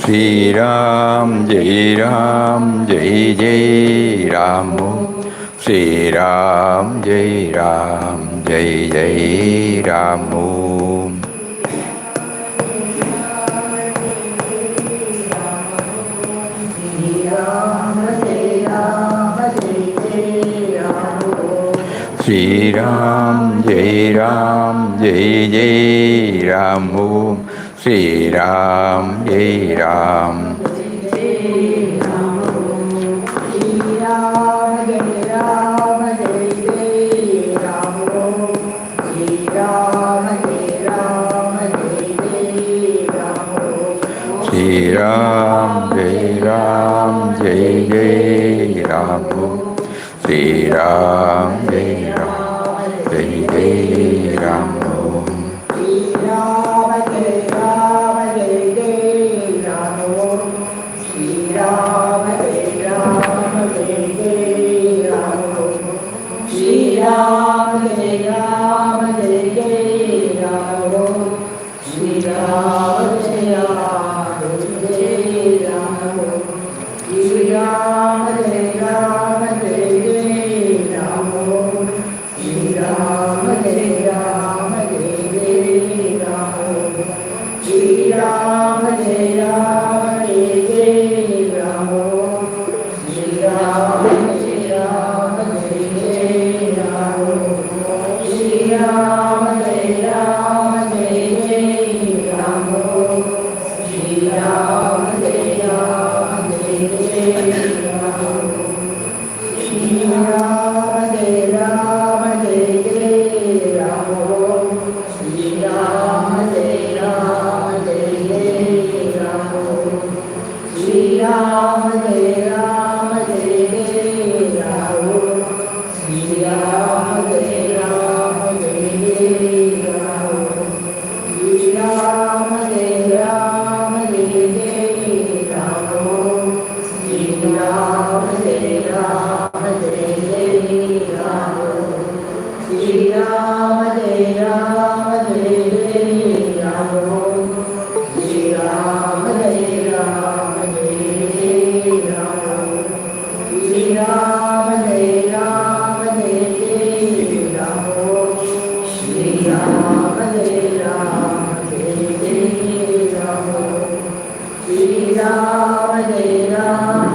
Sri Ram, Jai Ram, Jai Jai Ram. Sri Ram, Jai Ram, Jai Jai Ram. Sri Ram, Jai Ram, Jai Jai Ram. Sri Ram, Jai Ram. Sri Ram, Jai Ram, Jai Jai Ram. Sri Ram, Jai Ram, Jai Jai Ram. Sri Ram, Jai Ram, Jai Jai Ram.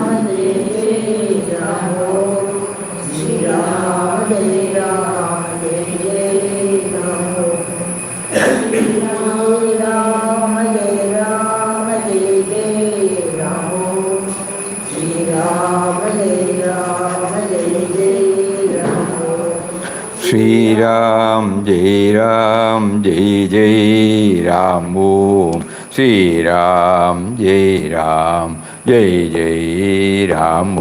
Sri Ram, Jai Ram, Jai Jai Ram. Sri Ram, Jai Ram, Jai Jai Ram. Sri Ram, Jai Ram, Jai Jai Ram. Sri Ram, Jai Ram, Jai Jai Ram. Sri Ram, Jai Ram, Jai Jai Ram.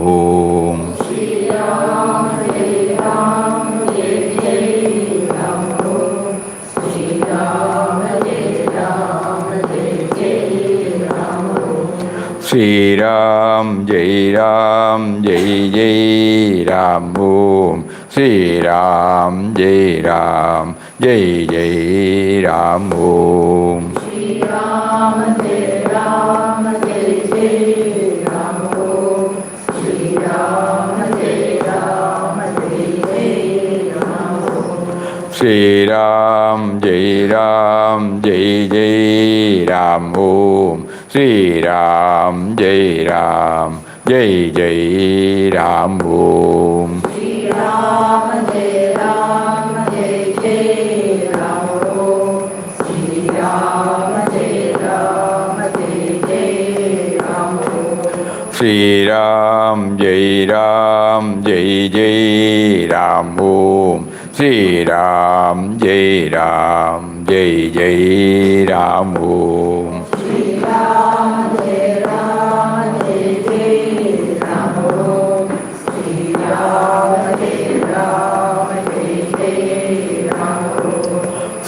Sri Ram, Jai Ram, Jai Jai Ram. Sri Ram, Jai Ram, Jai Jai Ram. Sri Ram, Jai Ram, Jai Jai Ram. Sri Ram, Jai Ram, Jai Jai Ram. Sri Ram, Jai Ram, Jai Jai Ram. Sri Ram, Jai Ram, Jai Jai Ram. Sri Ram, Jai Ram, Jai Jai Ram. Sri Ram, Jai Ram, Jai Jai Ram. Sri Ram, Jai Ram, Jai Jai Ram. Sri Ram, Jai Ram, Jai Jai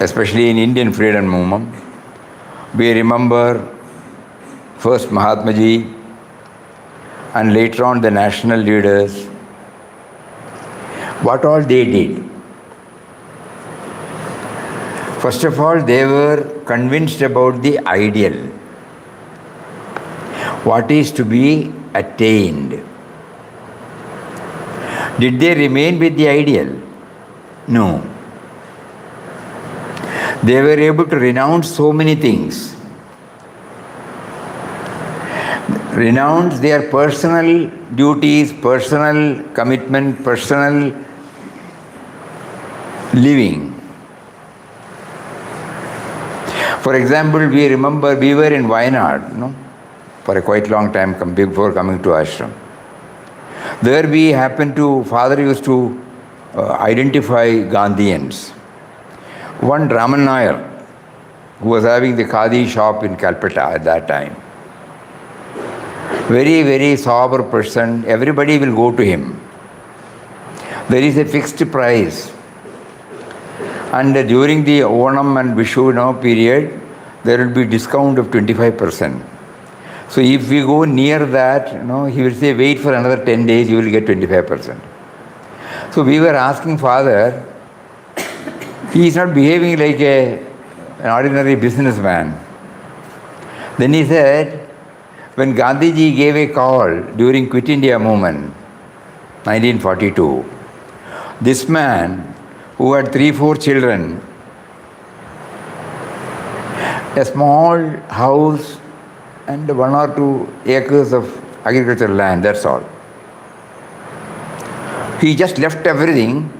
especially in Indian freedom movement, we remember first Mahatma Ji and later on the national leaders, what all they did. First of all, they were convinced about the ideal, what is to be attained. Did they remain with the ideal? No. They were able to renounce so many things. Renounce their personal duties, personal commitment, personal living. For example, we remember we were in Wayanad, for a quite long time before coming to ashram. There we happened to, father used to identify Gandhians. One Raman Nair, who was having the Khadi shop in Calcutta at that time. Very, very sober person. Everybody will go to him. There is a fixed price. And during the Onam and Vishu period, there will be discount of 25%. So if we go near that, he will say, wait for another 10 days, you will get 25%. So we were asking father, he is not behaving like an ordinary businessman. Then he said, when Gandhiji gave a call during Quit India movement, 1942, this man who had 3-4 children, a small house and 1 or 2 acres of agricultural land, that's all. He just left everything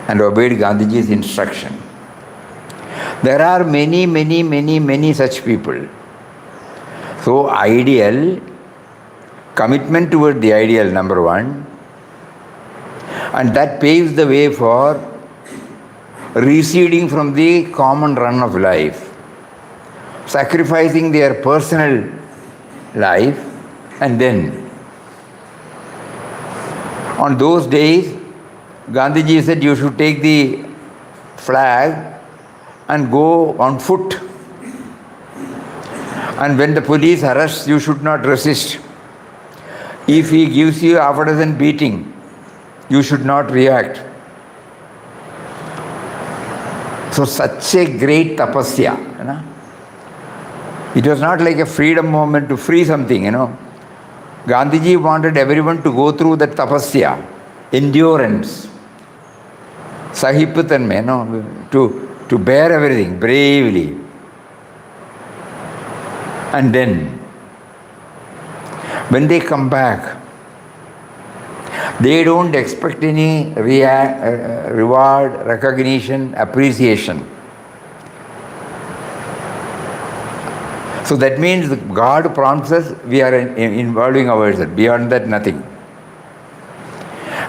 and obeyed Gandhiji's instruction. There are many such people. So ideal, commitment toward the ideal, number one, and that paves the way for receding from the common run of life, sacrificing their personal life, and then on those days, Gandhiji said you should take the flag and go on foot. And when the police arrests, you should not resist. If he gives you half a dozen beating, you should not react. So such a great tapasya. It was not like a freedom movement to free something, Gandhiji wanted everyone to go through that tapasya, endurance, sahipatanme, to bear everything bravely. And then, when they come back, they don't expect any reward, recognition, appreciation. So that means God prompts us, we are involving ourselves. Beyond that, nothing.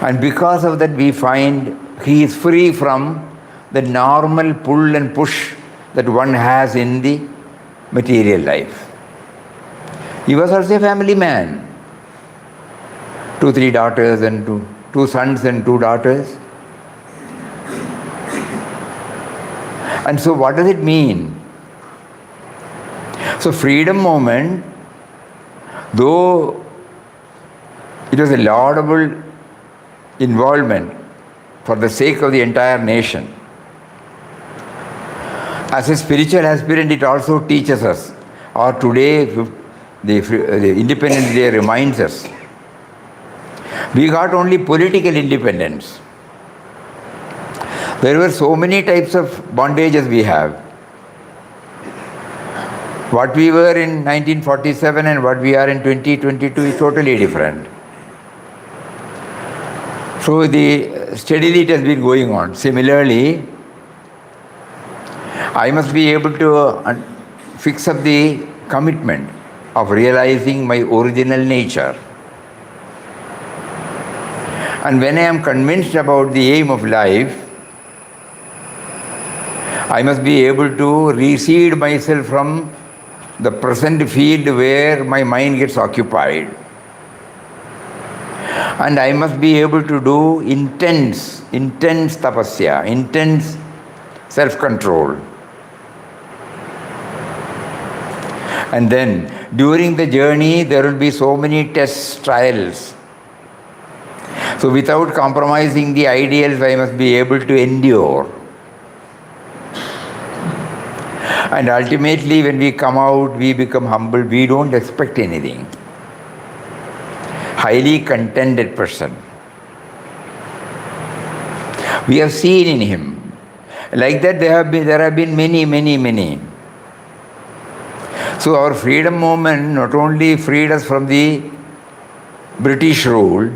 And because of that, we find he is free from the normal pull and push that one has in the material life. He was also a family man. 2-3 daughters and two sons and 2 daughters. And so what does it mean? So freedom movement, though it was a laudable involvement for the sake of the entire nation, as a spiritual aspirant it also teaches us, or today the Independence Day reminds us, we got only political independence. There were so many types of bondages we have. What we were in 1947 and what we are in 2022 is totally different. So steadily it has been going on. Similarly, I must be able to fix up the commitment of realizing my original nature. And when I am convinced about the aim of life, I must be able to recede myself from the present field where my mind gets occupied. And I must be able to do intense tapasya, intense self-control. And then during the journey, there will be so many tests, trials. So without compromising the ideals, I must be able to endure. And ultimately, when we come out, we become humble. We don't expect anything. Highly contented person. We have seen in him. Like that, there have been many. So our freedom movement not only freed us from the British rule,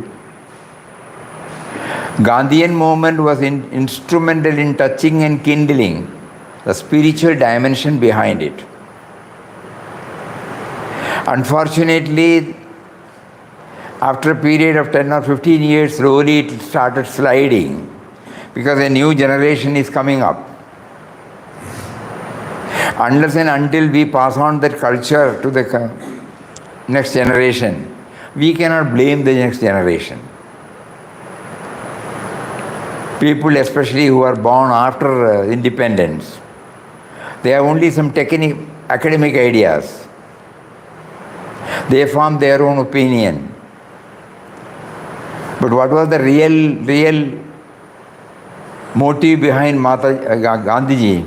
Gandhian movement was instrumental in touching and kindling the spiritual dimension behind it. Unfortunately, after a period of 10 or 15 years, slowly it started sliding because a new generation is coming up. Unless and until we pass on that culture to the next generation, we cannot blame the next generation. People, especially who are born after independence, they have only some academic ideas. They form their own opinion. But what was the real motive behind Gandhiji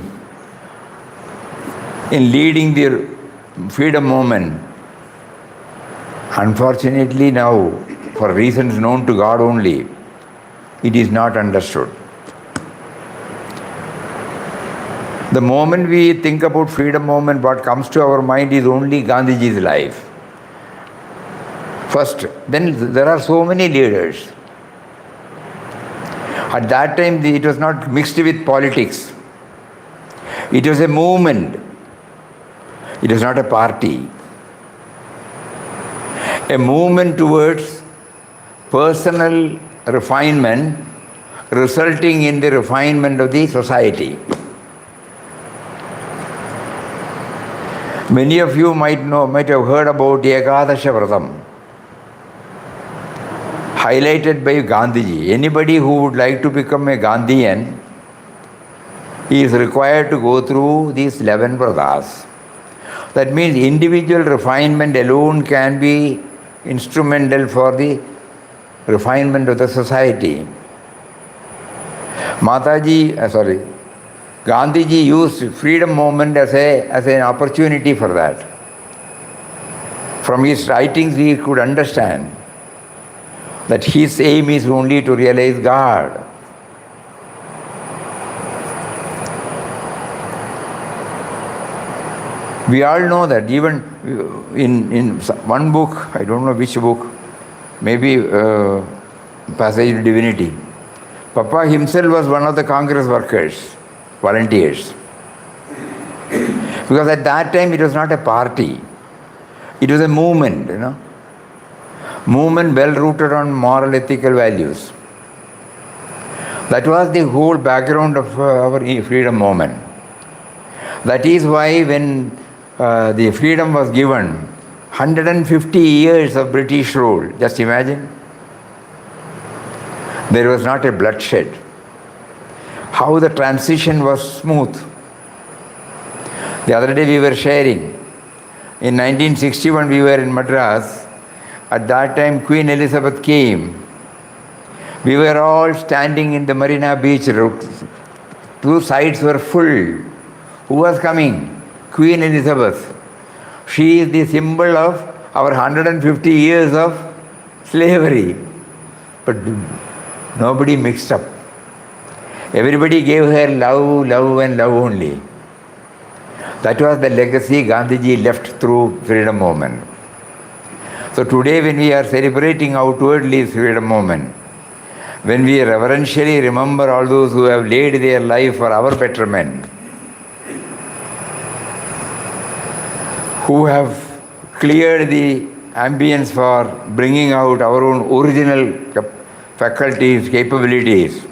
in leading the freedom movement? Unfortunately now, for reasons known to God only, it is not understood. The moment we think about freedom movement, what comes to our mind is only Gandhiji's life. First, then there are so many leaders. At that time, it was not mixed with politics. It was a movement. It was not a party. A movement towards personal refinement, resulting in the refinement of the society. Many of you might have heard about Ekadasha Vratam, highlighted by Gandhiji. Anybody who would like to become a Gandhian is required to go through these 11 vratas. That means individual refinement alone can be instrumental for the refinement of the society. Gandhiji used freedom movement as an opportunity for that. From his writings we could understand that his aim is only to realize God. We all know that. Even in one book, I don't know which book, maybe Passage of Divinity, Papa himself was one of the Congress workers, volunteers. Because at that time it was not a party. It was a movement, Movement well rooted on moral, ethical values. That was the whole background of our freedom movement. That is why when the freedom was given, 150 years of British rule, just imagine. There was not a bloodshed. How the transition was smooth. The other day we were sharing. In 1961 we were in Madras. At that time Queen Elizabeth came. We were all standing in the Marina Beach. Two sides were full. Who was coming? Queen Elizabeth. She is the symbol of our 150 years of slavery. But nobody mixed up. Everybody gave her love, love and love only. That was the legacy Gandhiji left through freedom movement. So today when we are celebrating outwardly freedom movement, when we reverentially remember all those who have laid their life for our betterment, who have cleared the ambience for bringing out our own original faculties, capabilities,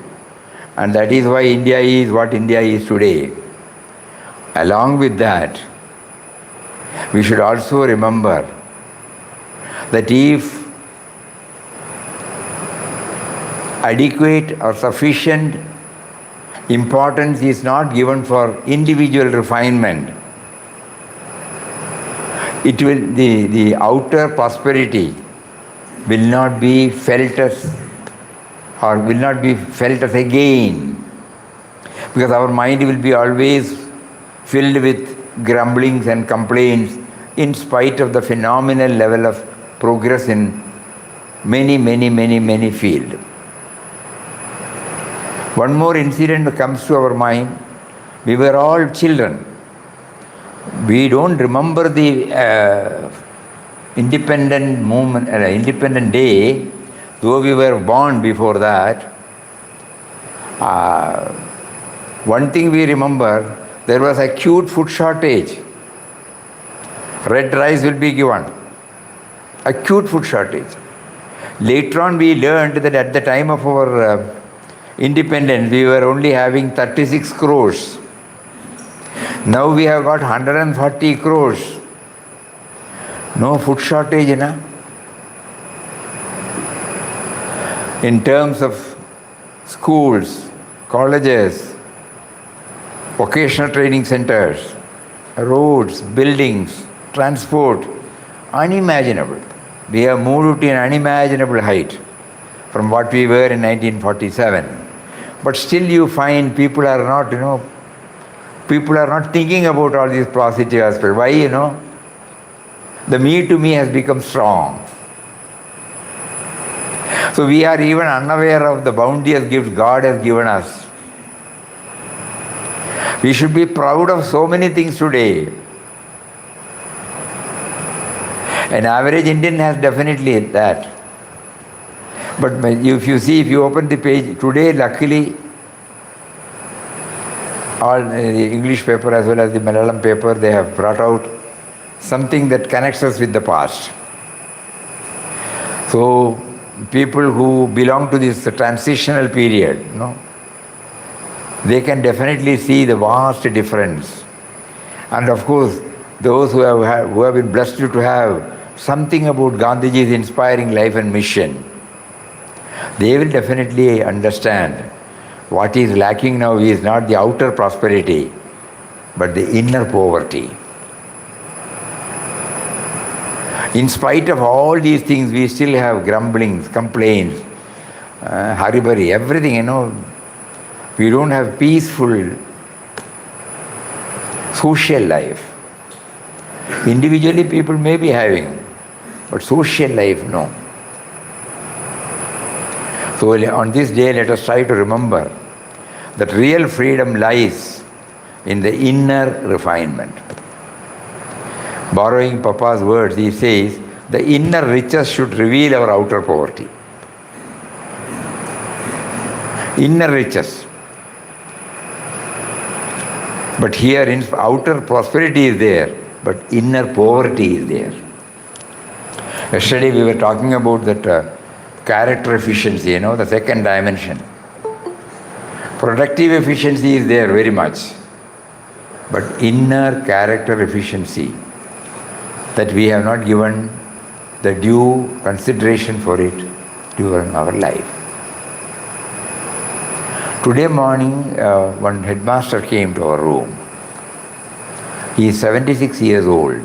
and that is why India is what India is today. Along with that, we should also remember that if adequate or sufficient importance is not given for individual refinement. It will, the outer prosperity will not be felt as, or will not be felt as a gain, because our mind will be always filled with grumblings and complaints in spite of the phenomenal level of progress in many fields. One more incident comes to our mind. We were all children. We don't remember the independent movement, independent day, though we were born before that. One thing we remember, there was acute food shortage. Red rice will be given. Acute food shortage. Later on we learned that at the time of our independence, we were only having 36 crores. Now we have got 140 crores. No food shortage, na? In terms of schools, colleges, vocational training centers, roads, buildings, transport, unimaginable. We have moved to an unimaginable height from what we were in 1947. But still you find people are not, people are not thinking about all these positive aspects. Why, The me to me has become strong. So we are even unaware of the bounteous gift God has given us. We should be proud of so many things today. An average Indian has definitely that. But if you see, if you open the page, today luckily all the English paper as well as the Malayalam paper, they have brought out something that connects us with the past. So people who belong to this transitional period, they can definitely see the vast difference. And of course, those who have been blessed to have something about Gandhiji's inspiring life and mission, they will definitely understand what is lacking now is not the outer prosperity, but the inner poverty. In spite of all these things, we still have grumblings, complaints, hurry-burry, everything, We don't have peaceful social life. Individually, people may be having, but social life, no. So on this day, let us try to remember that real freedom lies in the inner refinement. Borrowing Papa's words, he says, the inner riches should reveal our outer poverty. Inner riches. But here, outer prosperity is there, but inner poverty is there. Yesterday we were talking about that character efficiency, the second dimension. Productive efficiency is there very much, but inner character efficiency, that we have not given the due consideration for it during our life. Today morning, one headmaster came to our room. He is 76 years old.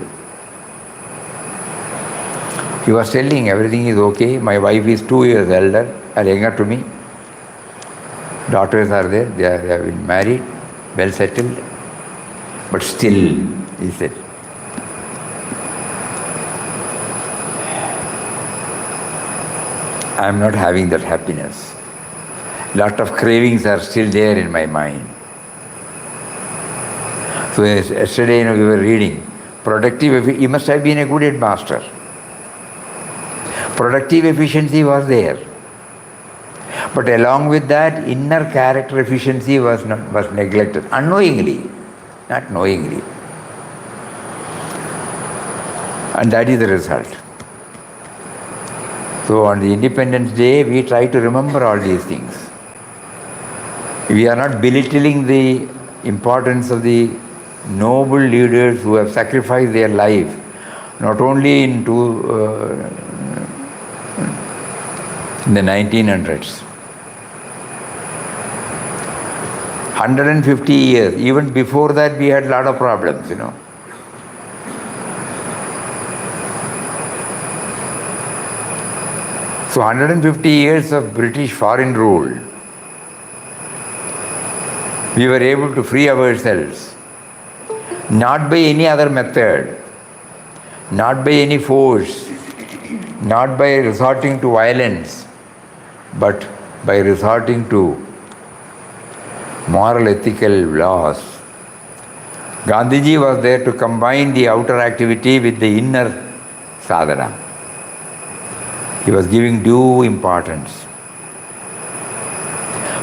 He was telling everything is okay. My wife is 2 years elder, younger to me. Daughters are there, they have been married, well settled. But still, he said, I am not having that happiness. Lot of cravings are still there in my mind. So yesterday, we were reading, he must have been a good headmaster. Productive efficiency was there. But along with that, inner character efficiency was neglected, unknowingly, not knowingly. And that is the result. So on the Independence Day, we try to remember all these things. We are not belittling the importance of the noble leaders who have sacrificed their life, not only in the 1900s. 150 years. Even before that, we had a lot of problems, So 150 years of British foreign rule, we were able to free ourselves, not by any other method, not by any force, not by resorting to violence, but by resorting to moral ethical laws. Gandhiji was there to combine the outer activity with the inner sadhana. He was giving due importance.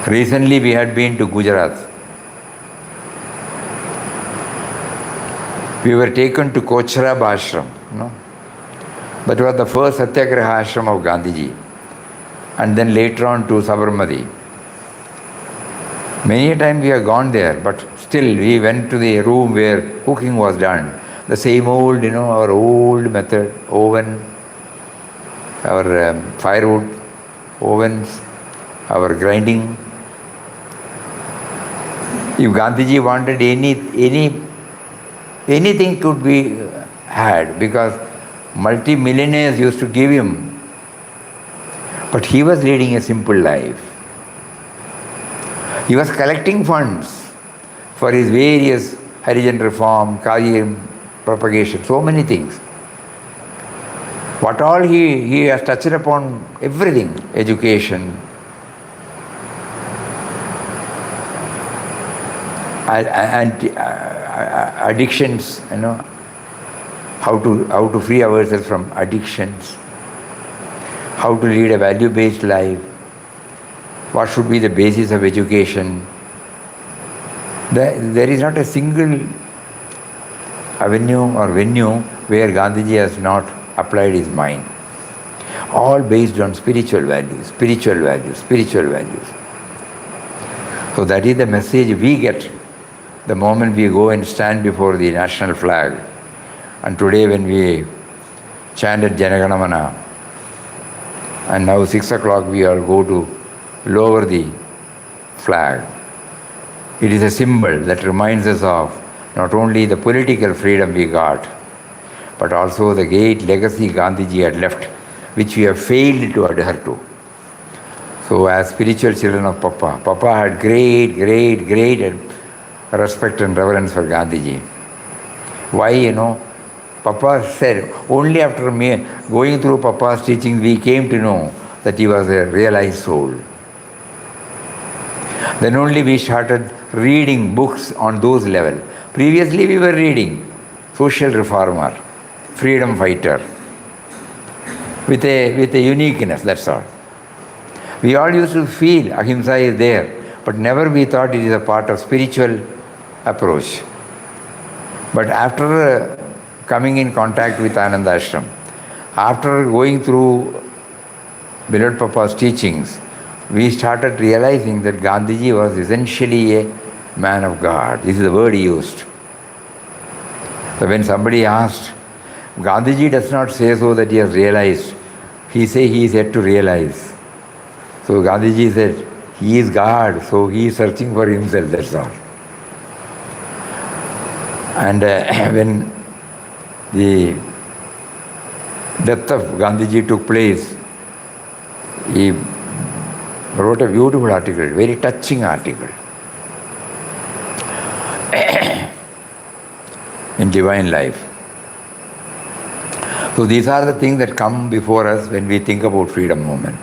Recently we had been to Gujarat. We were taken to Kochrab ashram. That was the first Satyagraha ashram of Gandhiji. And then later on to Sabarmati. Many times we have gone there, but still we went to the room where cooking was done. The same old, our old method, oven, our firewood, ovens, our grinding. If Gandhiji wanted anything could be had, because multi-millionaires used to give him. But he was leading a simple life. He was collecting funds for his various Harijan reform, Karyam propagation, so many things. What all he has touched upon, everything, education, and addictions, how to free ourselves from addictions, how to lead a value-based life, what should be the basis of education. There is not a single avenue or venue where Gandhiji has not applied his mind. All based on spiritual values, spiritual values, spiritual values. So that is the message we get the moment we go and stand before the national flag. And today when we chanted Janaganamana, and now 6 o'clock we all go to lower the flag. It is a symbol that reminds us of not only the political freedom we got, but also the great legacy Gandhiji had left, which we have failed to adhere to. So as spiritual children of Papa had great respect and reverence for Gandhiji. Why, Papa said, only after me going through Papa's teaching, we came to know that he was a realized soul. Then only we started reading books on those levels. Previously we were reading social reformer, freedom fighter, with a uniqueness, that's all. We all used to feel ahimsa is there, but never we thought it is a part of spiritual approach. But after coming in contact with Anandashram, after going through beloved Papa's teachings, we started realizing that Gandhiji was essentially a man of God. This is the word he used. So when somebody asked, Gandhiji does not say so that he has realized. He says he is yet to realize. So Gandhiji said, he is God, so he is searching for himself, that's all. And when the death of Gandhiji took place, he wrote a beautiful article, very touching article in Divine Life. So these are the things that come before us when we think about freedom movement.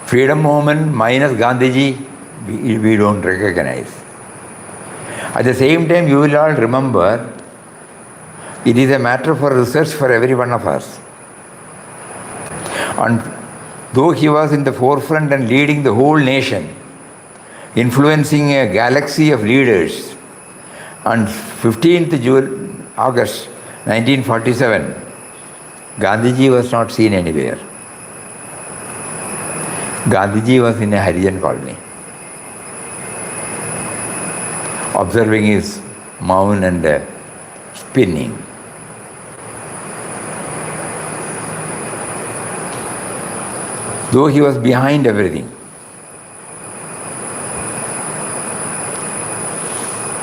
Freedom movement minus Gandhiji, we don't recognize. At the same time, you will all remember, it is a matter for research for every one of us. And though he was in the forefront and leading the whole nation, influencing a galaxy of leaders, on 15th August 1947, Gandhiji was not seen anywhere. Gandhiji was in a Harijan colony, observing his mound and spinning. Though he was behind everything.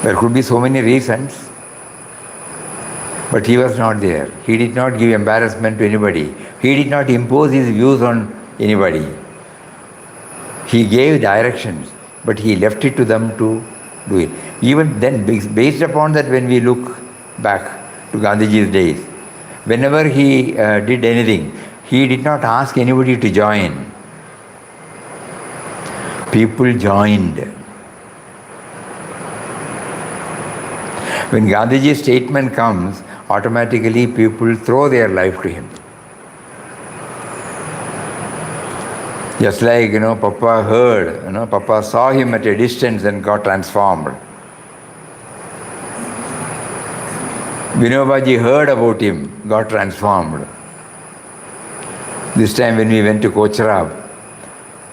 There could be so many reasons, but he was not there. He did not give embarrassment to anybody. He did not impose his views on anybody. He gave directions, but he left it to them to do it. Even then, based upon that, when we look back to Gandhiji's days, whenever he did anything, he did not ask anybody to join. People joined. When Gandhiji's statement comes, automatically people throw their life to him. Just like, Papa heard, Papa saw him at a distance and got transformed. Vinobaji heard about him, got transformed. This time when we went to Kocharab,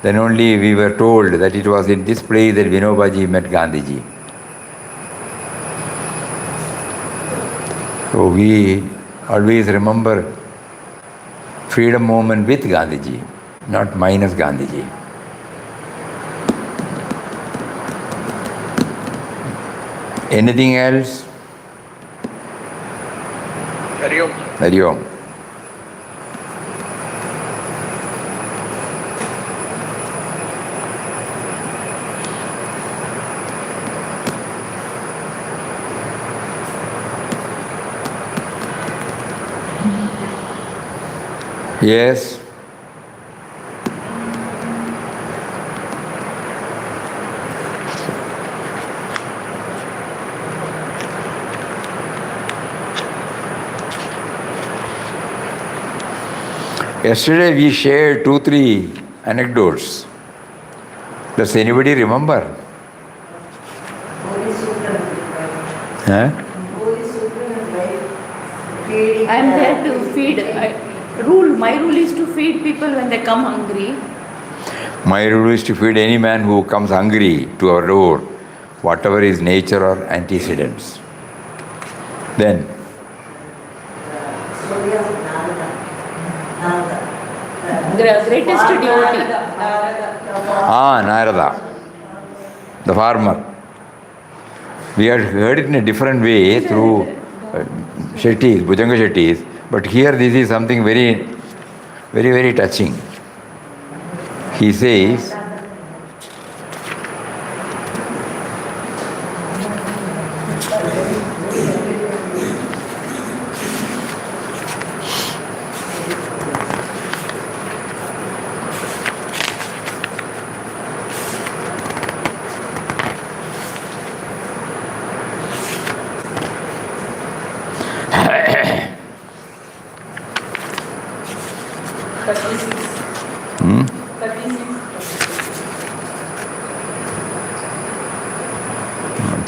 then only we were told that it was in this place that Vinobaji met Gandhiji. So we always remember freedom movement with Gandhiji, not minus Gandhiji. Anything else? Hari Om. Hari Om. Yes. Yesterday we shared 2-3 anecdotes. Does anybody remember? Huh? I am there to feed. My rule is to feed people when they come hungry. My rule is to feed any man who comes hungry to our door, whatever his nature or antecedents. Then, Greatest devotee. Narada, the farmer. We had heard it in a different way through Shettis, Bhujanga Shettis, but here this is something very, very, very touching. He says,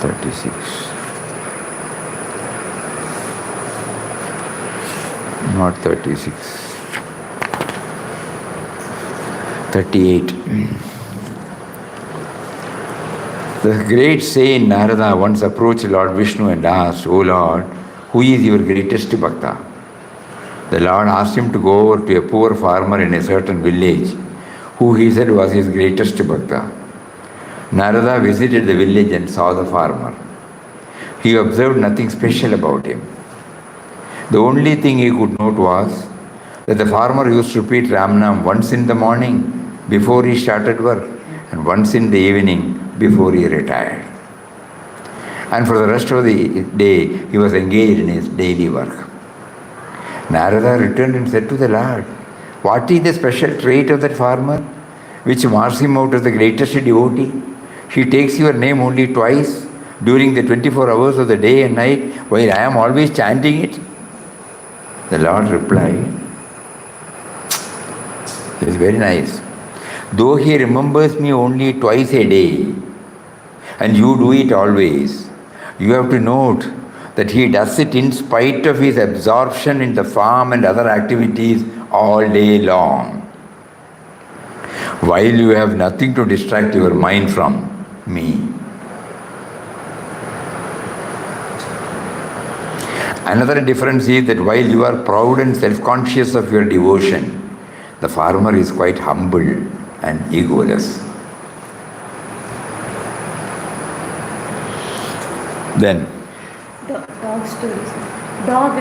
not 36. Not 36. 38. The great saint Narada once approached Lord Vishnu and asked, "O Lord, who is your greatest bhakta?" The Lord asked him to go over to a poor farmer in a certain village, who he said was his greatest bhakta. Narada visited the village and saw the farmer. He observed nothing special about him. The only thing he could note was that the farmer used to repeat Ramnam once in the morning before he started work and once in the evening before he retired. And for the rest of the day, he was engaged in his daily work. Narada returned and said to the Lord, "What is the special trait of that farmer which marks him out as the greatest devotee? He takes your name only twice during the 24 hours of the day and night, while I am always chanting it." The Lord replied, "It's very nice. Though he remembers me only twice a day, and you do it always, you have to note that he does it in spite of his absorption in the farm and other activities all day long, while you have nothing to distract your mind from me." Another difference is that while you are proud and self-conscious of your devotion, the farmer is quite humble and egoless. Then, Dog stories. Dog.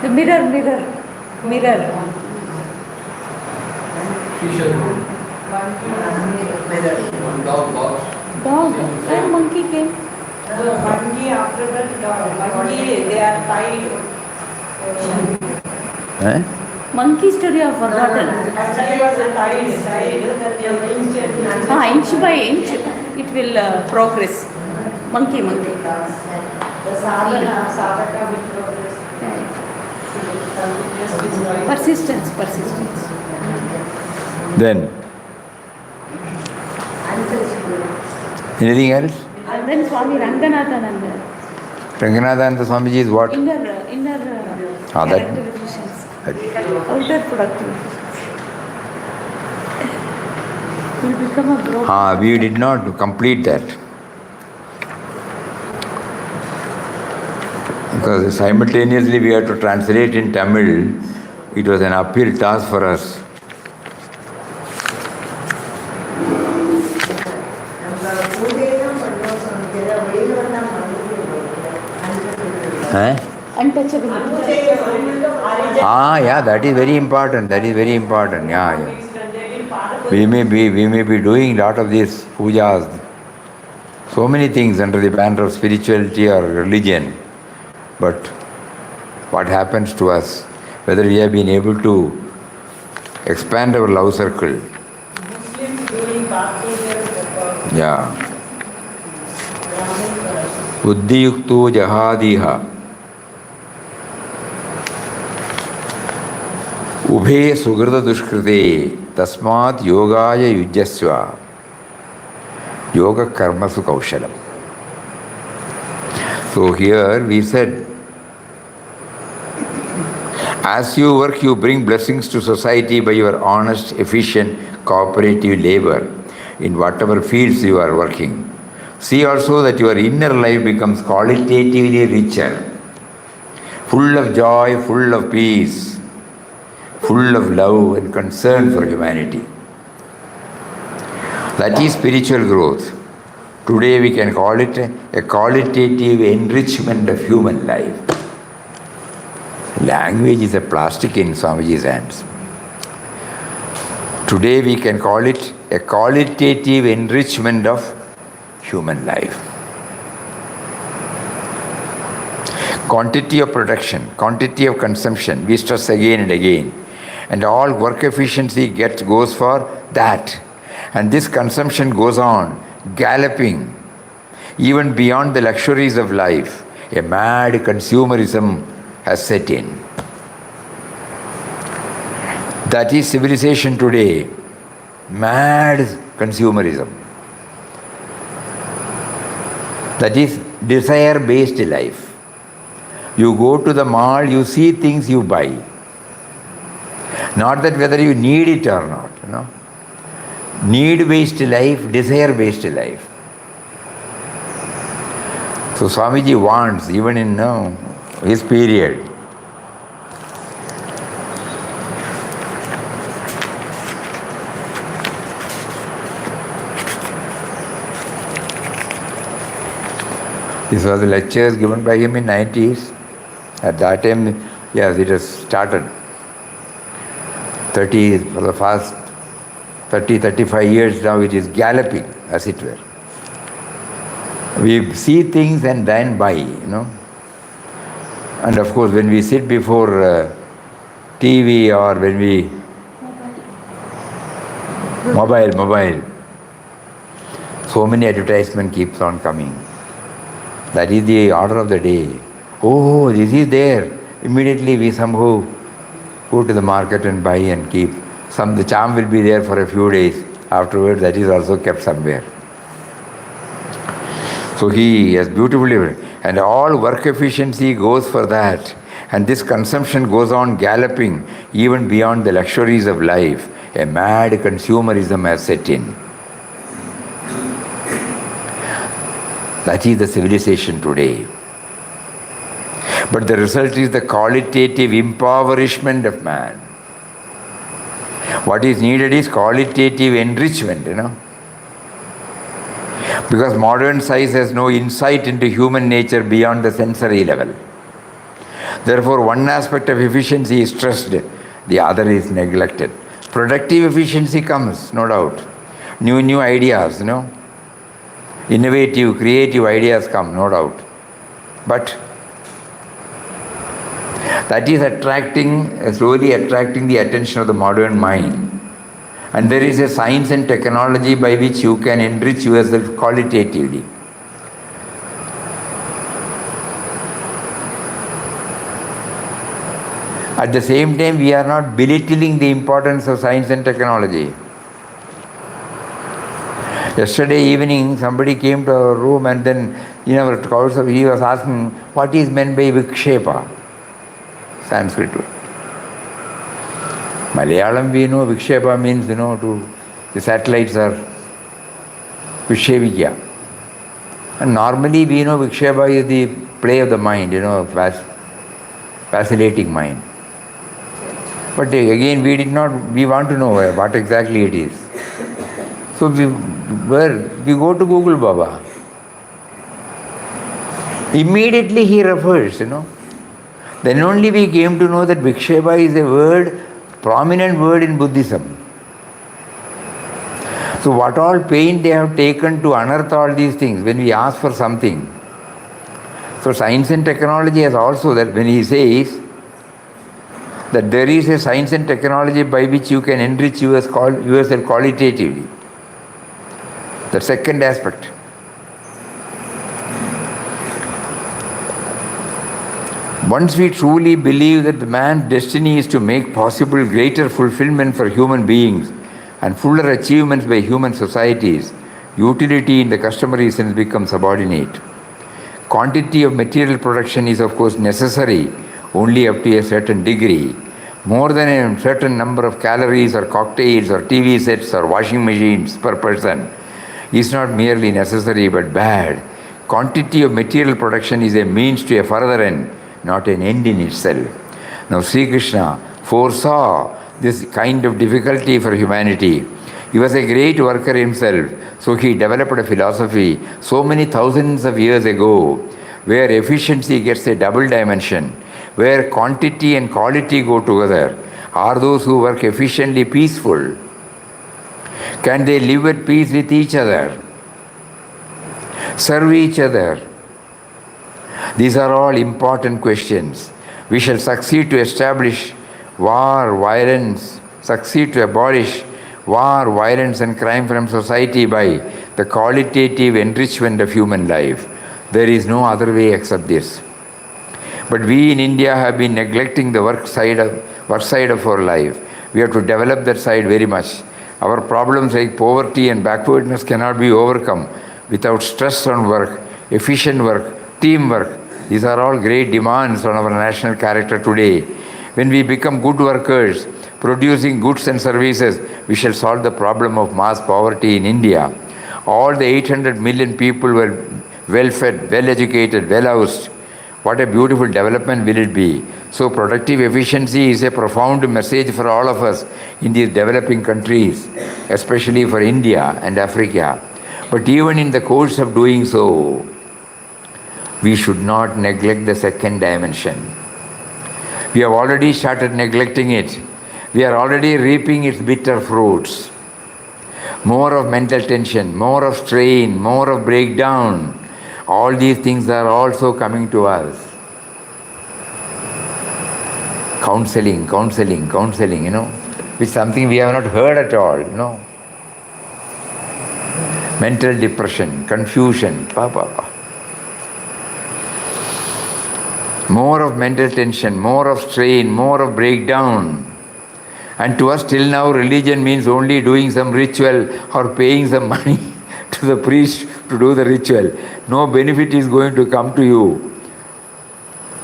The mirror. Dog. And monkey came. Monkey after that dog. Monkey, they are tied. Monkey story I have forgotten. Actually, was a tied. That Inch by inch, it will progress. Monkey. The sadhaka will progress. Persistence. then. Anything else? And then Swami Ranganathananda. Ranganathananda Swamiji is what? Inner that- character efficiency. Outer productivity. Will become a broken. We did not complete that. Because simultaneously we had to translate in Tamil. It was an uphill task for us. Untouchability. Yeah, that is very important. Yeah. We may be doing lot of these pujas, so many things under the banner of spirituality or religion. But what happens to us? Whether we have been able to expand our love circle. Yeah. Buddhiyukto jahadiha. Ubhe sugrata dushkrite tasmat yogaya yujyasva yoga karmasu kaushalam. So here we said, as you work, you bring blessings to society by your honest, efficient, cooperative labor in whatever fields you are working. See also that your inner life becomes qualitatively richer, full of joy, full of peace, full of love and concern for humanity. That is spiritual growth. Today we can call it a qualitative enrichment of human life. Language is a plastic in Swamiji's hands. Today we can call it a qualitative enrichment of human life. Quantity of production, quantity of consumption, we stress again and again. And all work efficiency goes for that. And this consumption goes on, galloping, even beyond the luxuries of life. A mad consumerism has set in. That is civilization today. Mad consumerism. That is desire-based life. You go to the mall, you see things, you buy. Not that whether you need it or not, Need-based life, desire-based life. So Swamiji wants, even in his period, this was the lectures given by him in 90s. At that time, yes, it has started. For the past 35 years now, it is galloping, as it were. We see things and then buy, And of course, when we sit before TV or when we... Mobile. So many advertisements keeps on coming. That is the order of the day. Oh, this is there. Immediately we somehow go to the market and buy and keep. The charm will be there for a few days. Afterwards, that is also kept somewhere. So he has beautifully, and all work efficiency goes for that. And this consumption goes on galloping even beyond the luxuries of life. A mad consumerism has set in. That is the civilization today. But the result is the qualitative impoverishment of man. What is needed is qualitative enrichment, Because modern science has no insight into human nature beyond the sensory level. Therefore, one aspect of efficiency is stressed, the other is neglected. Productive efficiency comes, no doubt. New ideas, innovative, creative ideas come, no doubt. But that is slowly attracting the attention of the modern mind. And there is a science and technology by which you can enrich yourself qualitatively. At the same time, we are not belittling the importance of science and technology. Yesterday evening, somebody came to our room and then in our council, he was asking, what is meant by Vikshepa? Sanskrit word. Malayalam, we know Vikshepa means, the satellites are Vishevikya. And normally we know Vikshepa is the play of the mind, vacillating mind. But again, we want to know what exactly it is. So we go to Google Baba. Immediately he refers, Then only we came to know that Vikshepa is a prominent word in Buddhism. So what all pain they have taken to unearth all these things when we ask for something. So science and technology has also that when he says that there is a science and technology by which you can enrich yourself qualitatively. The second aspect. Once we truly believe that the man's destiny is to make possible greater fulfillment for human beings and fuller achievements by human societies, utility in the customary sense becomes subordinate. Quantity of material production is of course necessary only up to a certain degree. More than a certain number of calories or cocktails or TV sets or washing machines per person is not merely necessary but bad. Quantity of material production is a means to a further end, not an end in itself. Now Sri Krishna foresaw this kind of difficulty for humanity. He was a great worker himself, so he developed a philosophy so many thousands of years ago where efficiency gets a double dimension, where quantity and quality go together. Are those who work efficiently peaceful? Can they live at peace with each other? Serve each other? These are all important questions. We shall succeed to establish succeed to abolish war, violence and crime from society by the qualitative enrichment of human life. There is no other way except this. But we in India have been neglecting the work side of our life. We have to develop that side very much. Our problems like poverty and backwardness cannot be overcome without stress on work, efficient work, teamwork. These are all great demands on our national character today. When we become good workers, producing goods and services, we shall solve the problem of mass poverty in India. All the 800 million people were well-fed, well-educated, well-housed. What a beautiful development will it be. So productive efficiency is a profound message for all of us in these developing countries, especially for India and Africa. But even in the course of doing so, we should not neglect the second dimension. We have already started neglecting it. We are already reaping its bitter fruits. More of mental tension, more of strain, more of breakdown. All these things are also coming to us. Counseling, which is something we have not heard at all, Mental depression, confusion, More of mental tension, more of strain, more of breakdown. And to us till now, religion means only doing some ritual or paying some money to the priest to do the ritual. No benefit is going to come to you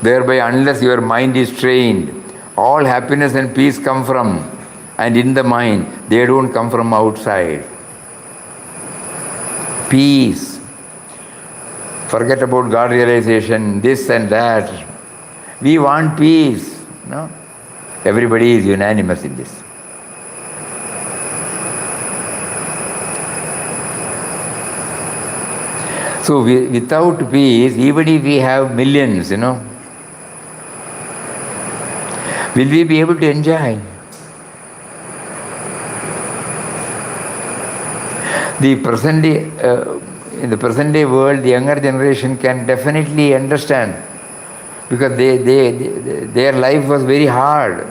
thereby unless your mind is trained. All happiness and peace come from and in the mind. They don't come from outside. Peace. Forget about God realization, this and that. We want peace. No? Everybody is unanimous in this. So without peace, even if we have millions, will we be able to enjoy? The present day, in the present day world, the younger generation can definitely understand, because their life was very hard,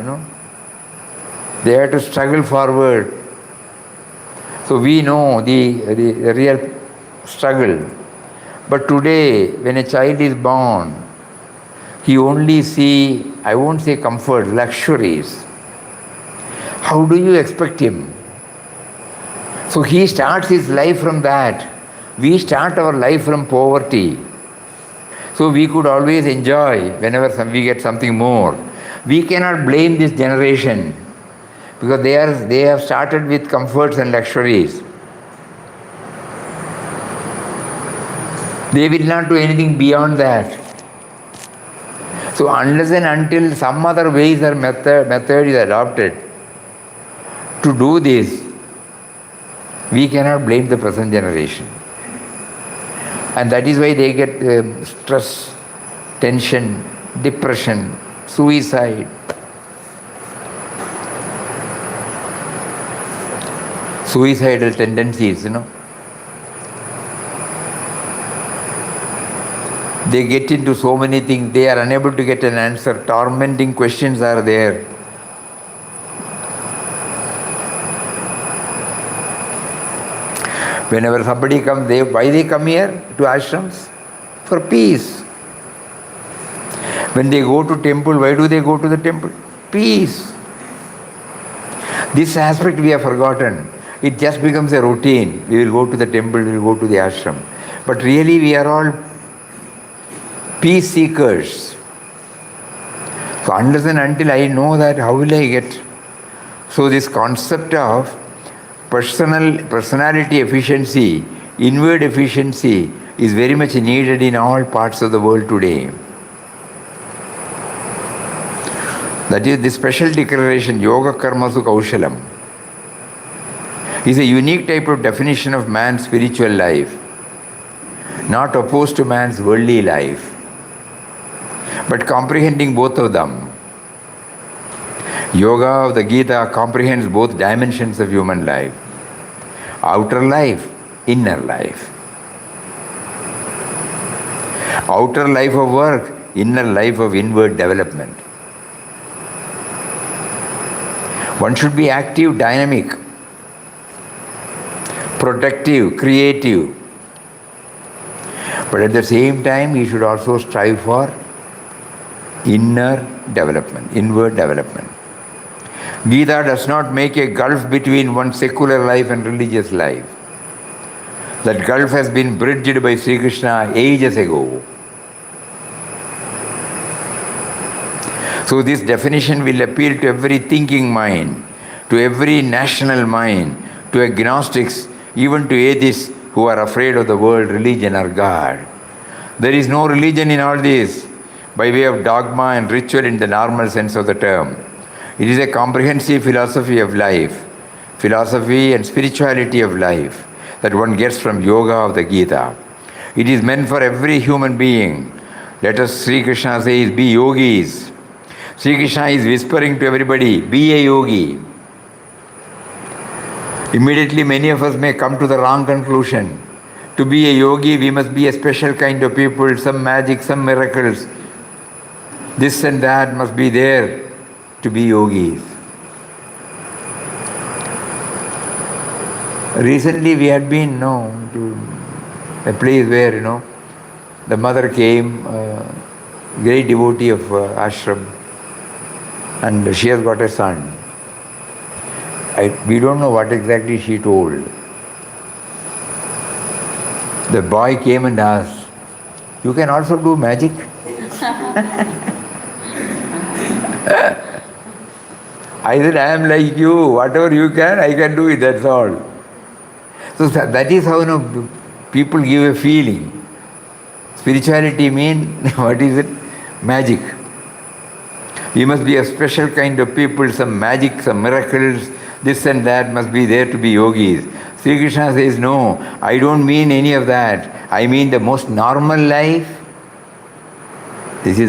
They had to struggle forward. So we know the real struggle. But today, when a child is born, he only see, I won't say comfort, luxuries. How do you expect him? So he starts his life from that. We start our life from poverty. So we could always enjoy whenever we get something more. We cannot blame this generation, because they have started with comforts and luxuries. They will not do anything beyond that. So unless and until some other ways or method is adopted to do this, we cannot blame the present generation. And that is why they get stress, tension, depression, suicide. Suicidal tendencies, They get into so many things, they are unable to get an answer. Tormenting questions are there. Whenever somebody comes, why they come here to ashrams? For peace. When they go to temple, why do they go to the temple? Peace. This aspect we have forgotten. It just becomes a routine. We will go to the temple, we will go to the ashram. But really we are all peace seekers. So unless and until I know that, how will I get? So this concept of personality efficiency, inward efficiency, is very much needed in all parts of the world today. That is the special declaration, Yoga Karmasu Kaushalam, is a unique type of definition of man's spiritual life, not opposed to man's worldly life, but comprehending both of them. Yoga of the Gita comprehends both dimensions of human life: outer life, inner life. Outer life of work, inner life of inward development. One should be active, dynamic, protective, creative. But at the same time, he should also strive for inner development, inward development. Gita does not make a gulf between one's secular life and religious life. That gulf has been bridged by Sri Krishna ages ago. So this definition will appeal to every thinking mind, to every national mind, to agnostics, even to atheists who are afraid of the world, religion or God. There is no religion in all this by way of dogma and ritual in the normal sense of the term. It is a comprehensive philosophy of life, philosophy and spirituality of life that one gets from yoga of the Gita. It is meant for every human being. Let us, Sri Krishna says, be yogis. Sri Krishna is whispering to everybody, be a yogi. Immediately many of us may come to the wrong conclusion. To be a yogi, we must be a special kind of people, some magic, some miracles. This and that must be there to be yogis. Recently we had been to a place where, the mother came, great devotee of ashram, and she has got a son. We don't know what exactly she told. The boy came and asked, you can also do magic? I said, I am like you, whatever you can, I can do it, that's all. So that is how people give a feeling. Spirituality means, what is it? Magic. We must be a special kind of people, some magic, some miracles, this and that must be there to be yogis. Sri Krishna says, no, I don't mean any of that. I mean the most normal life. This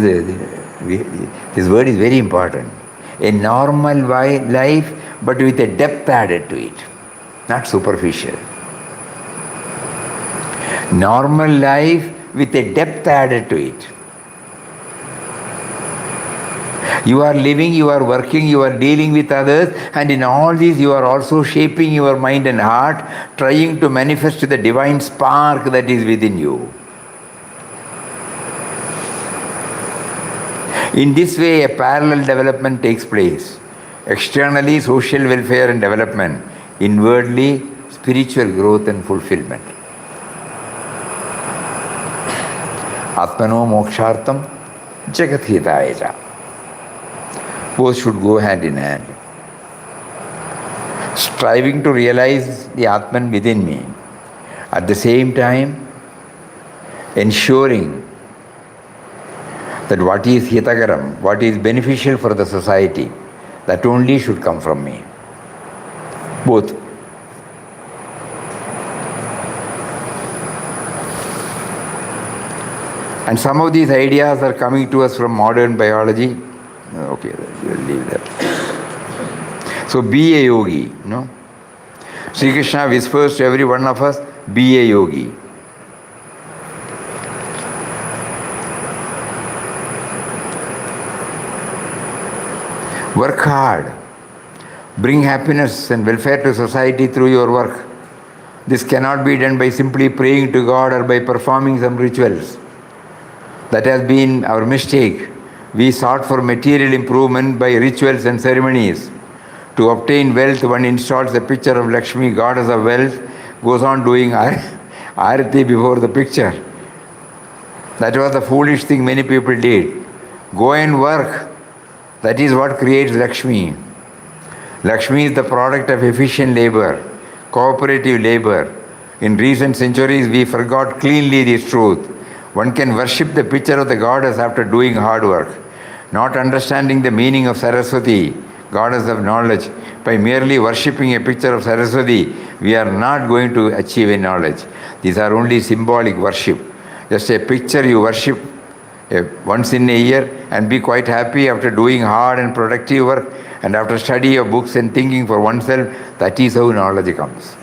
word is very important. A normal life, but with a depth added to it, not superficial. Normal life with a depth added to it. You are living, you are working, you are dealing with others, and in all these you are also shaping your mind and heart, trying to manifest the divine spark that is within you. In this way, a parallel development takes place. Externally, social welfare and development. Inwardly, spiritual growth and fulfillment. Atmano mokshartam jagat hitaya. Both should go hand in hand. Striving to realize the Atman within me. At the same time, ensuring that what is hitagaram, what is beneficial for the society, that only should come from me. Both. And some of these ideas are coming to us from modern biology. Okay, we'll leave that. So be a yogi, no? Sri Krishna whispers to every one of us, be a yogi. Work hard. Bring happiness and welfare to society through your work. This cannot be done by simply praying to God or by performing some rituals. That has been our mistake. We sought for material improvement by rituals and ceremonies. To obtain wealth, one installs a picture of Lakshmi, goddess of wealth, goes on doing arati before the picture. That was the foolish thing many people did. Go and work. That is what creates Lakshmi. Lakshmi is the product of efficient labor, cooperative labor. In recent centuries, we forgot cleanly this truth. One can worship the picture of the goddess after doing hard work. Not understanding the meaning of Saraswati, goddess of knowledge, by merely worshipping a picture of Saraswati, we are not going to achieve a knowledge. These are only symbolic worship. Just a picture you worship once in a year and be quite happy after doing hard and productive work and after study of books and thinking for oneself. That is how knowledge comes.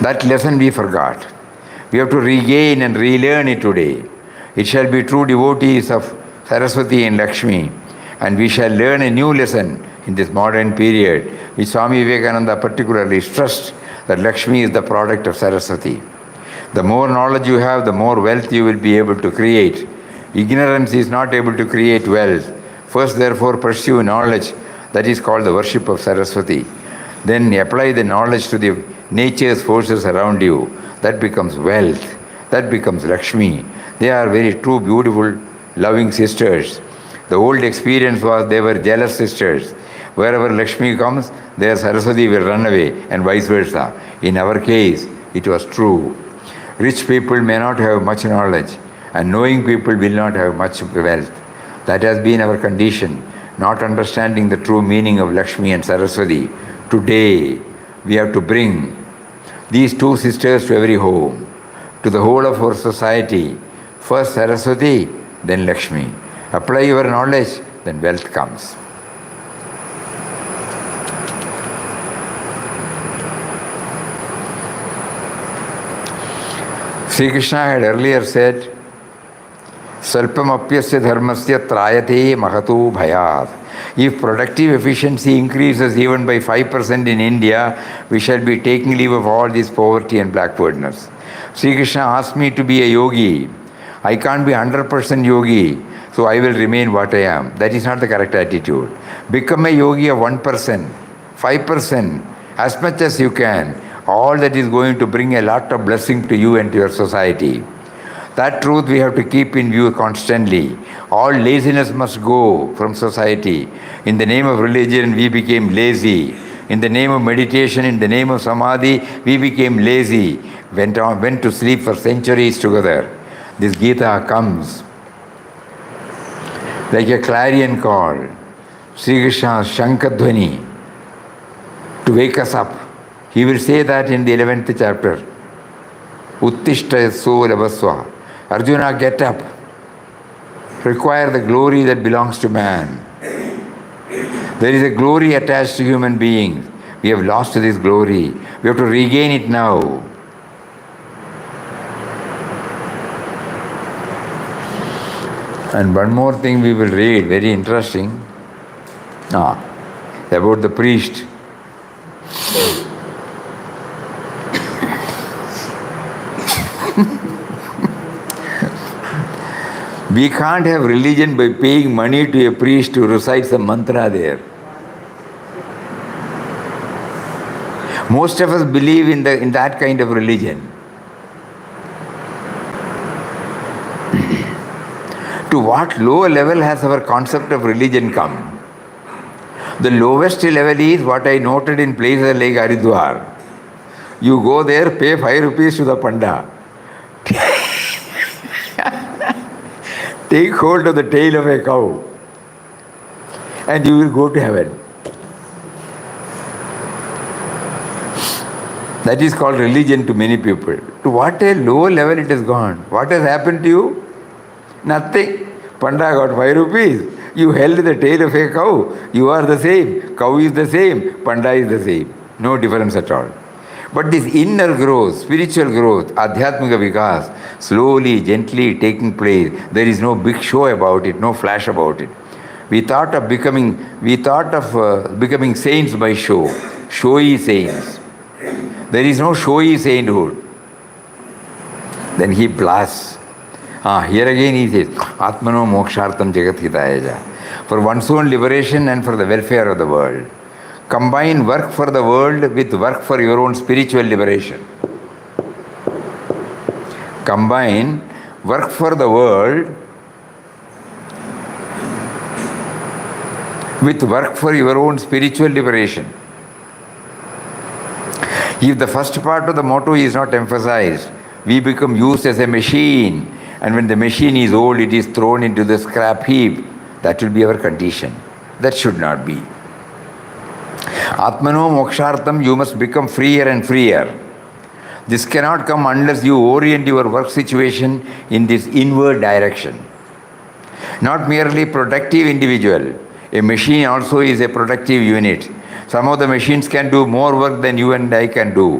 That lesson we forgot. We have to regain and relearn it today. It shall be true devotees of Saraswati and Lakshmi, and we shall learn a new lesson in this modern period, which Swami Vivekananda particularly stressed, that Lakshmi is the product of Saraswati. The more knowledge you have, the more wealth you will be able to create. Ignorance is not able to create wealth. First, therefore, pursue knowledge. That is called the worship of Saraswati. Then apply the knowledge to the nature's forces around you. That becomes wealth. That becomes Lakshmi. They are very true, beautiful, loving sisters. The old experience was they were jealous sisters. Wherever Lakshmi comes, there Saraswati will run away, and vice versa. In our case, it was true. Rich people may not have much knowledge, and knowing people will not have much wealth. That has been our condition, not understanding the true meaning of Lakshmi and Saraswati. Today, we have to bring these two sisters to every home, to the whole of our society. First Saraswati, then Lakshmi. Apply your knowledge, then wealth comes. Sri Krishna had earlier said, Salpamapyasya dharmasya trayate mahatu bhayat. If productive efficiency increases even by 5% in India, we shall be taking leave of all this poverty and backwardness. Sri Krishna asked me to be a yogi. I can't be 100% yogi, so I will remain what I am. That is not the correct attitude. Become a yogi of 1%, 5%, as much as you can. All that is going to bring a lot of blessing to you and to your society. That truth we have to keep in view constantly. All laziness must go from society. In the name of religion, we became lazy. In the name of meditation, in the name of samadhi, we became lazy. Went to sleep for centuries together. This Gita comes like a clarion call, Sri Krishna's Shankadhvani, to wake us up. He will say that in the 11th chapter. Uttishta so labaswa. Arjuna, get up. Require the glory that belongs to man. There is a glory attached to human beings. We have lost this glory. We have to regain it now. And one more thing we will read, very interesting. About the priest. We can't have religion by paying money to a priest to recite some mantra there. Most of us believe in that kind of religion. To what low level has our concept of religion come? The lowest level is what I noted in places like Haridwar. You go there, pay 5 rupees to the Panda. Take hold of the tail of a cow and you will go to heaven. That is called religion to many people. To what a low level it has gone. What has happened to you? Nothing. Panda got 5 rupees. You held the tail of a cow. You are the same. Cow is the same. Panda is the same. No difference at all. But this inner growth, spiritual growth, adhyatmika vikas, slowly, gently taking place. There is no big show about it, no flash about it. We thought of becoming saints by show, showy saints. There is no showy sainthood. Then he blasts. Here again he says, Atmano mokshartam jagat hitaya. For one's own liberation and for the welfare of the world. Combine work for the world with work for your own spiritual liberation. Combine work for the world with work for your own spiritual liberation. If the first part of the motto is not emphasized, we become used as a machine, and when the machine is old, it is thrown into the scrap heap. That will be our condition. That should not be. Atmano mokshartam, you must become freer and freer. This cannot come unless you orient your work situation in this inward direction. Not merely productive individual. A machine also is a productive unit. Some of the machines can do more work than you and I can do.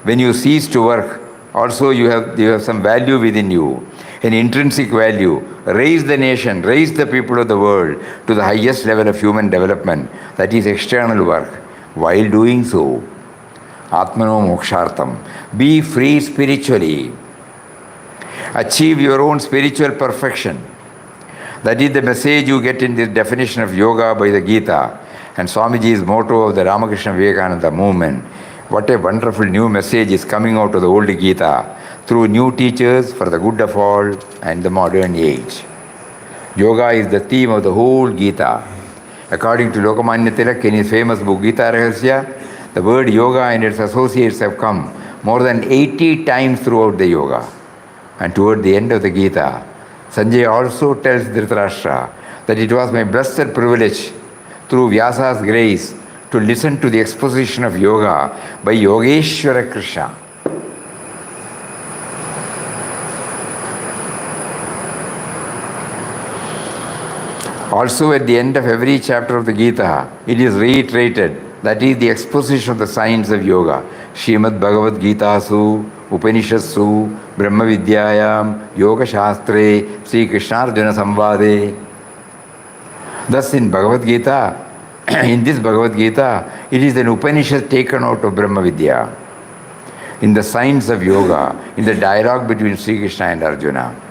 When you cease to work, also you have some value within you, an intrinsic value. Raise the nation, raise the people of the world to the highest level of human development. That is external work. While doing so, Atmano mokshartam, be free spiritually. Achieve your own spiritual perfection. That is the message you get in this definition of yoga by the Gita and Swamiji's motto of the Ramakrishna Vivekananda movement. What a wonderful new message is coming out of the old Gita through new teachers for the good of all and the modern age. Yoga is the theme of the whole Gita. According to Lokamanya Tilak in his famous book Gita Rahasya, the word yoga and its associates have come more than 80 times throughout the yoga. And toward the end of the Gita, Sanjay also tells Dhritarashtra that it was my blessed privilege through Vyasa's grace to listen to the exposition of yoga by Yogeshwara Krishna. Also at the end of every chapter of the Gita, it is reiterated, that is the exposition of the science of yoga. Srimad Bhagavad Gita Su, Upanishadsu, Brahma Vidyayam, Yoga Shastre, Sri Krishna Arjuna Samvade. Thus in Bhagavad Gita, in this Bhagavad Gita, it is an Upanishad taken out of Brahma Vidya. In the science of yoga, in the dialogue between Sri Krishna and Arjuna.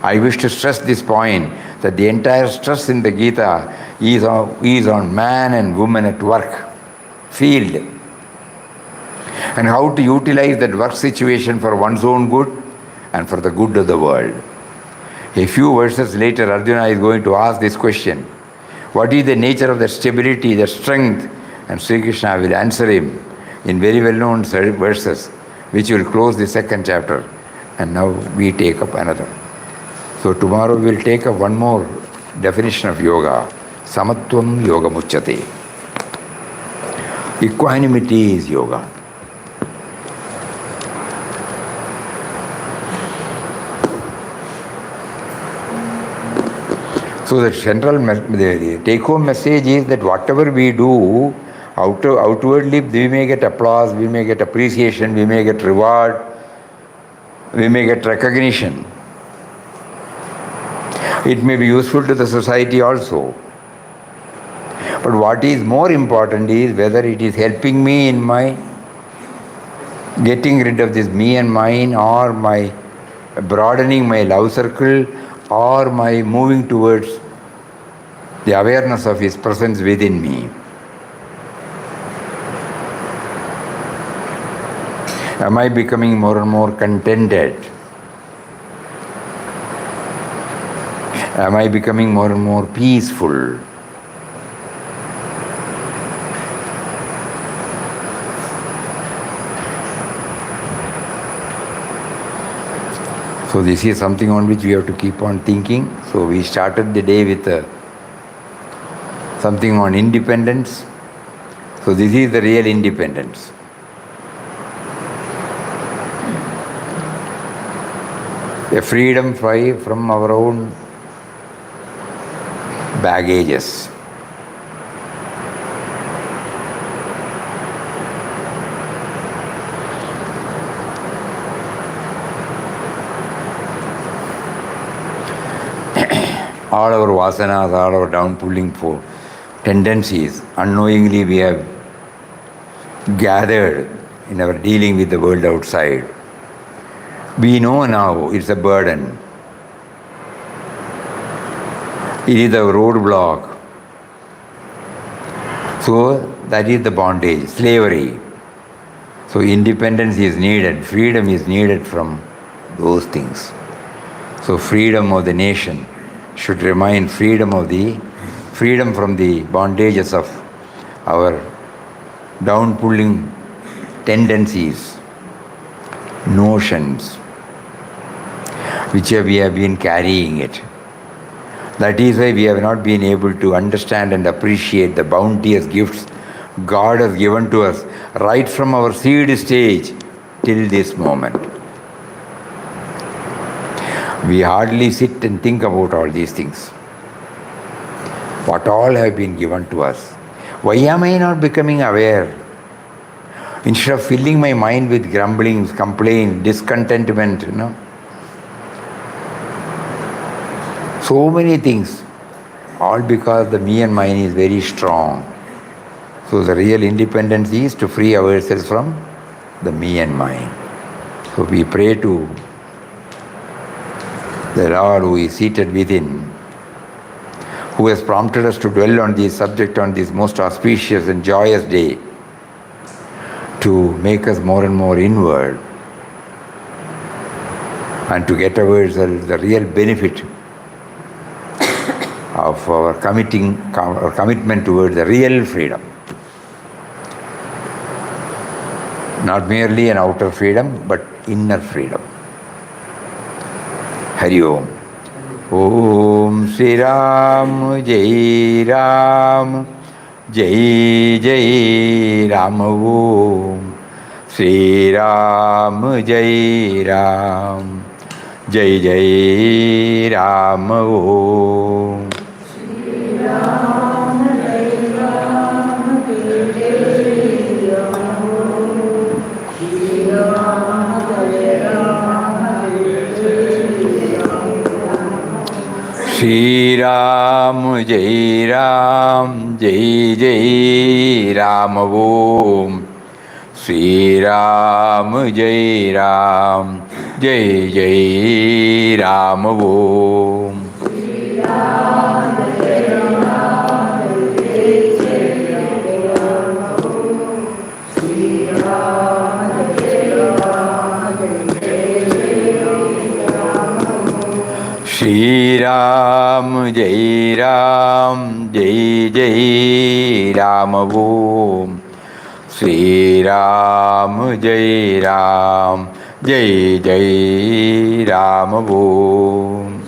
I wish to stress this point, that the entire stress in the Gita is on man and woman at work, field. And how to utilize that work situation for one's own good and for the good of the world. A few verses later, Arjuna is going to ask this question. What is the nature of the stability, the strength? And Sri Krishna will answer him in very well-known verses, which will close the second chapter. And now we take up another. So tomorrow we will take up one more definition of yoga. Samatvam yoga muchyate. Equanimity is yoga. So the the take-home message is that whatever we do, outwardly we may get applause, we may get appreciation, we may get reward, we may get recognition. It may be useful to the society also. But what is more important is whether it is helping me in my getting rid of this me and mine, or my broadening my love circle, or my moving towards the awareness of His presence within me. Am I becoming more and more contented? Am I becoming more and more peaceful? So this is something on which we have to keep on thinking. So we started the day with something on independence. So this is the real independence. A freedom free from our own baggages. All our vasanas, all our down-pulling tendencies, unknowingly we have gathered in our dealing with the world outside. We know now it's a burden. It is a roadblock. So that is the bondage, slavery. So independence is needed, freedom is needed from those things. So freedom of the nation should remain freedom from the bondages of our down-pulling tendencies, notions, which we have been carrying it. That is why we have not been able to understand and appreciate the bounteous gifts God has given to us right from our seed stage till this moment. We hardly sit and think about all these things. What all have been given to us. Why am I not becoming aware? Instead of filling my mind with grumblings, complaints, discontentment, so many things, all because the me and mine is very strong. So the real independence is to free ourselves from the me and mine. So we pray to the Lord who is seated within, who has prompted us to dwell on this subject on this most auspicious and joyous day, to make us more and more inward and to get ourselves the real benefit of our commitment towards the real freedom. Not merely an outer freedom, but inner freedom. Hari Om. Om Sri Ram Jai Ram Jai Jai Ram Om Sri Ram Jai Ram Jai Jai Ram Om. Shri Ram Jai Ram Jai Jai Ram Om Shri Ram Jai Ram Jai Jai Ram Om. Shri Ram Jai Ram Jai Jai Ram Om Shri Ram Jai Ram Jai Jai Ram Om.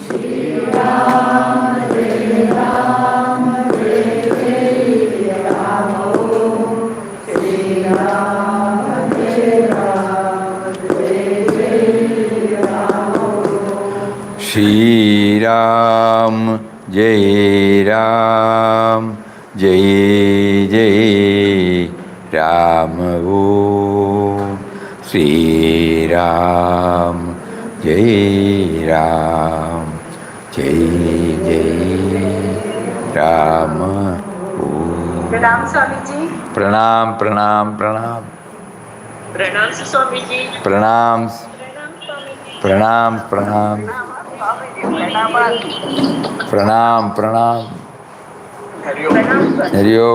Shri Ram Jai Ram, Jai Jai Ram Om Sri Ram, Jai Ram, Jai Jai Ram Om. Pranam Swamiji. Pranam, pranam, pranam. Pranam Swamiji. Pranam, pranam, pranam. Pranam, pranam. Hari Om. Hari Om.